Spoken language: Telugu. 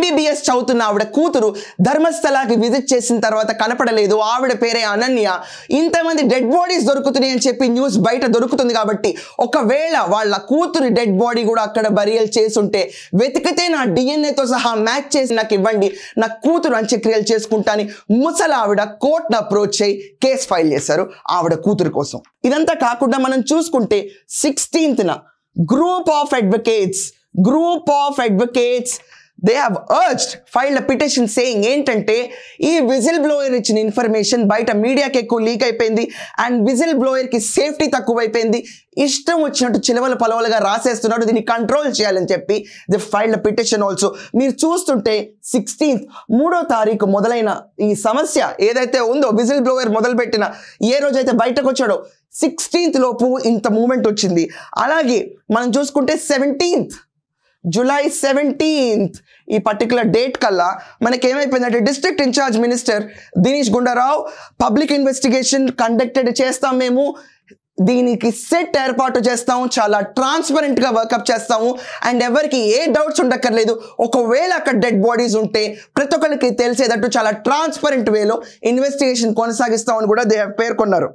MBBS చదువుతున్న ఆవిడ కూతురు ధర్మస్థలాకి విజిట్ చేసిన తర్వాత కనపడలేదు. ఆవిడ పేరే అనన్య. ఇంతమంది డెడ్ బాడీస్ దొరుకుతున్నాయి అని చెప్పి న్యూస్ బయట దొరుకుతుంది కాబట్టి ఒకవేళ వాళ్ళ కూతురు డెడ్ బాడీ కూడా అక్కడ బరియల్ చేసుంటే వెతికితే నా డిఎన్ఏతో సహా మ్యాచ్ చేసి నాకు ఇవ్వండి, నా కూతురు అంత్యక్రియలు చేసుకుంటాని ముసలావిడ కోర్టును అప్రోచ్ అయ్యి కేసు ఫైల్ చేశారు ఆవిడ కూతురు కోసం. ఇదంతా కాకుండా మనం చూసుకుంటే 16th group of advocates they have filed a petition saying ఏంటంటే ఈ విజిల్ బ్లోయర్ ఇచ్చిన ఇన్ఫర్మేషన్ బయట మీడియాకి ఎక్కువ లీక్ అయిపోయింది అండ్ విజిల్ బ్లోయర్కి సేఫ్టీ తక్కువైపోయింది, ఇష్టం వచ్చినట్టు చిలవల పలవలుగా రాసేస్తున్నాడు, దీన్ని కంట్రోల్ చేయాలని చెప్పి ది ఫైల్డ్ పిటిషన్ ఆల్సో. మీరు చూస్తుంటే 16th 3వ తారీఖు మొదలైన ఈ సమస్య ఏదైతే ఉందో విజిల్ బ్లోయర్ మొదలుపెట్టిన ఏ రోజైతే బయటకు వచ్చాడో 16th లోపు ఇంత మూమెంట్ వచ్చింది. అలాగే మనం చూసుకుంటే July 17th ఈ పర్టికులర్ డేట్ కల్లా మనకేమైపోయిందంటే district in charge minister Dinesh Gundu Rao public investigation conducted చేస్తాం, మేము దీనికి సెట్ ఏర్పాటు చేస్తాము, చాలా ట్రాన్స్పరెంట్గా వర్కప్ చేస్తాము అండ్ ఎవరికి ఏ డౌట్స్ ఉండక్కర్లేదు. ఒకవేళ అక్కడ డెడ్ బాడీస్ ఉంటే ప్రతి ఒక్కరికి తెలిసేటట్టు చాలా ట్రాన్స్పరెంట్ వేలో ఇన్వెస్టిగేషన్ కొనసాగిస్తామని కూడా దే పేర్కొన్నారు.